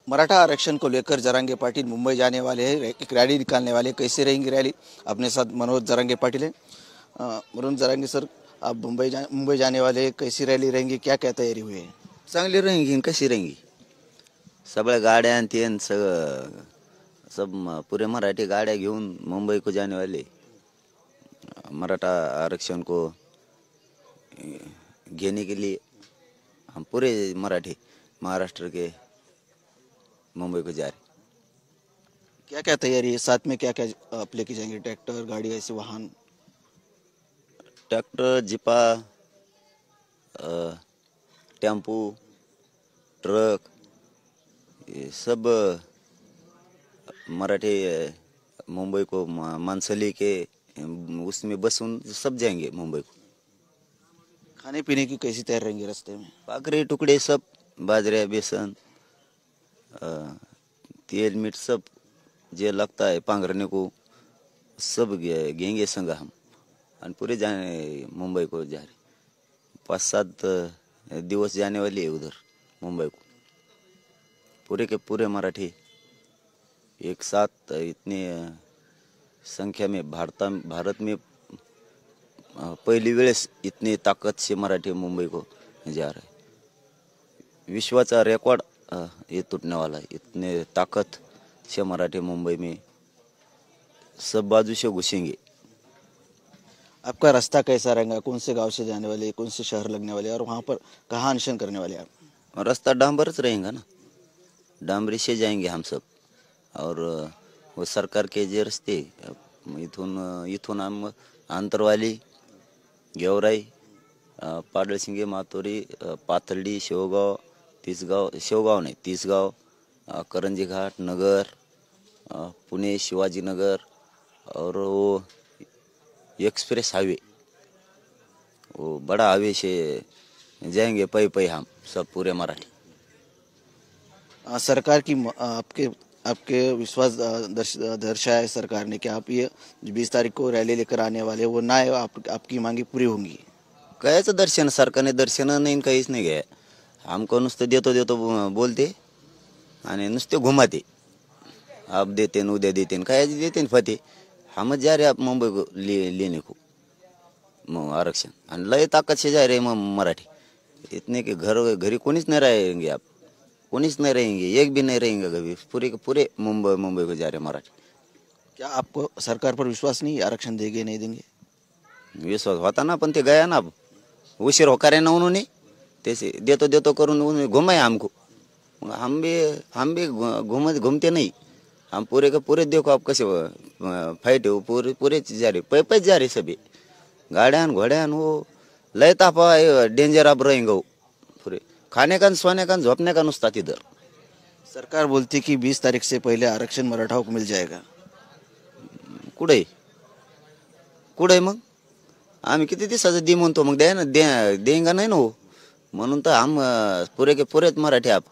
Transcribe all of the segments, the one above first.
मराठा आरक्षण को लेकर जरांगे पाटिल मुंबई जाने वाले हैं, एक रैली निकालने वाले हैं। कैसे रहेंगी रैली? अपने साथ मनोज जरांगे पाटिल है। मनोज जरांगे सर, आप मुंबई जाने वाले हैं, कैसी रैली रहेंगी, क्या क्या तैयारी हुई है? चांगली रहेंगी कशी रहेंगी? सगळ्या गाड्या आणि ते सगळं सब पूरे मराठी गाड्या घेऊन मुंबई को जाने वाले। मराठा आरक्षण को घेने के लिए हम पूरे मराठी महाराष्ट्र के मुंबई को जा रहे। क्या क्या तैयारी है? साथ में क्या क्या आप लेके जाएंगे? ट्रैक्टर, गाड़ी, ऐसे वाहन? ट्रैक्टर, जिपा, टेम्पो, ट्रक, ये सब मराठी मुंबई को मानसं लेके उसमें बसून सब जाएंगे मुंबई को। खाने पीने की कैसी तैयारी रहेंगी रास्ते में? पाकरे टुकड़े सब, बाजरे, बेसन, तेल, मीठ सब जे लगता है पांगरने को सब घेंगे संग हम। और पूरे जाने मुंबई को जा रहे। 5-7 दिवस जाने वाली है उधर मुंबई को। पूरे के पूरे मराठी एक साथ इतने संख्या में भारत में पहली वेळेस इतनी ताकत से मराठी मुंबई को जा रहे। विश्वाचा रिकॉर्ड ये टूटने वाला है। इतने ताकत से मराठी मुंबई में सब बाजू से घुसेंगे। आपका रास्ता कैसा रहेगा? कौन से गांव से जाने वाले, कौन से शहर लगने वाले, और वहाँ पर कहाँ अनशन करने वाले आप? रास्ता डांबरच रहेगा ना, डांबरी से जाएंगे हम सब। और वो सरकार के जे रस्ते इथून हम आंतरवाली, गेवराई, पाडळसिंगे, मातोरी, पाथर्डी, शेवगाव, शेवगाव नाही तिसगाव, करंजी घाट, नगर, पुणे शिवाजीनगर, और वो एक्सप्रेस हाईवे, वो बड़ा हाईवे से जाएंगे पै हम सब पूरे मराठी। सरकार की आपके विश्वास दर्शाया है सरकार ने कि आप ये 20 तारीख को रैली लेकर आने वाले, वो ना है, आपकी मांगी पूरी होंगी? कायचं दर्शन? सरकारने दर्शन नाही, काहीच नाही घ्या। हमको नुसतं देतो बोलते आणि नुसते घुमाते। आप देते न उद्या देते, काय देते फते। हम जा रहे आप मुंबई को लेने को आरक्षण। आणि लय ताकत से जा रहे मराठी इतने के घरी कोणीच नहीं रहेंगे। आप कोणीच नहीं रहेंगे, एक भी नहीं रहेंगे कभी। पूरे के पूरे मुंबई को जा रहे मराठी। क्या आपको सरकार पर विश्वास नहीं? आरक्षण देंगे नहीं देंगे? विश्वास होता ना, पण ते गया ना। उशीर होकर है ना उन्होंने, तैसे देतो करून घुमाए हमको। हम भी घूमते नहीं। हम पूरे के पूरे देखो आप कैसे फाइट हो, पूरे जा रहे, पै जा रहे सभी। गाड़ियान घोड़ियान वो लय तापा डेंजर आप रहेंगे वो। पूरे खाने का, सोने का, झोपने का नुसता इधर। सरकार बोलती कि 20 तारीख से पहले आरक्षण मराठाओं को मिल जाएगा। कुठे मग आम्ही किती दिवसाचं दे म्हणतो, मग द्या ना, देंगा नाही ना हो। म्हणून तर हम पूरे के पूरे मराठी आप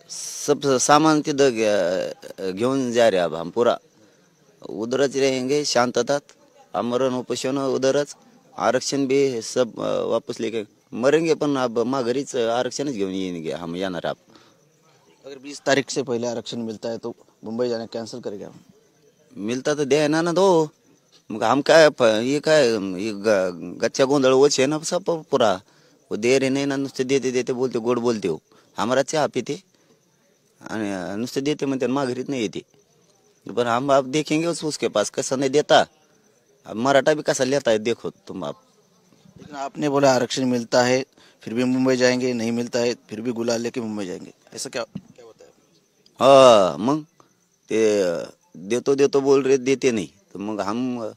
सब सामान तिथं घेऊन जा रहे। अब हम पूरा उधरच रहेंगे, शांततात, आमरण उपोषण उधरच। आरक्षण भी सब वापस लेके मरेंगे, पण अब माघारीच आरक्षणच घेऊन येंगे हम जाणार। आप अगर 20 तारीख से पहले आरक्षण मिलता है तो मुंबई जाना कैंसिल करेगा? मिलता तो द्या ना दो। मग हम काय ये गच्चा गोंधळ वच है ना सब पूरा। वो दे रहे नहीं ना, नुसते देते बोलते, गोड बोलते हो। हमारा चहा पिते आणि नुसते देते म्हणते, माघारीत नाही येते। पर हम आप देखेंगे उसके पास कैसा नहीं देता। अब मराठा भी कैसा लेता है देखो तुम आप। लेकिन आपने बोला आरक्षण मिलता है फिर भी मुंबई जाएंगे, नहीं मिलता है फिर भी गुलाल लेके मुंबई जाएंगे, ऐसा क्या होता है? हाँ, मग ते देतो बोल रहे, देते नहीं, तो मग हम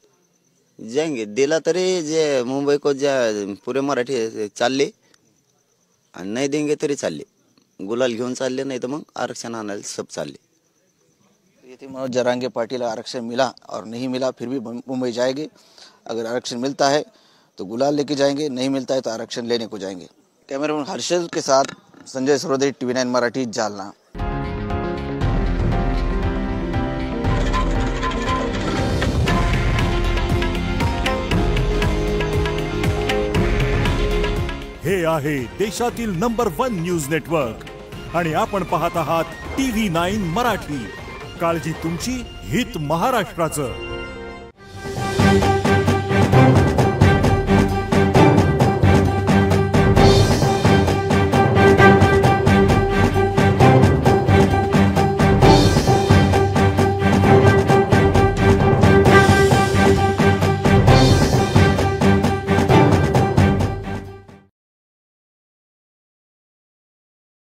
जाएंगे। दिला तरी जे मुंबई को जा पूरे मराठी चालले, आणि नाही देंगे तरी चालले। गुलाल घेऊन चालले, नाही तर मग आरक्षण आणायला सब चालले। ये थे मनोज जरांगे पाटिल। आरक्षण मिला और नहीं मिला फिर भी मुंबई जाएंगे। अगर आरक्षण मिलता है तो गुलाल लेके जाएंगे, नहीं मिलता है तो आरक्षण लेने को जाएंगे। कैमरामैन हर्षल के साथ संजय सरोदे, TV9 मराठी, जालना। हे आहे देशातील नंबर 1 न्यूज नेटवर्क आणि आपण पाहत आहात TV9 मराठी. काळजी तुमची, हित महाराष्ट्राचं.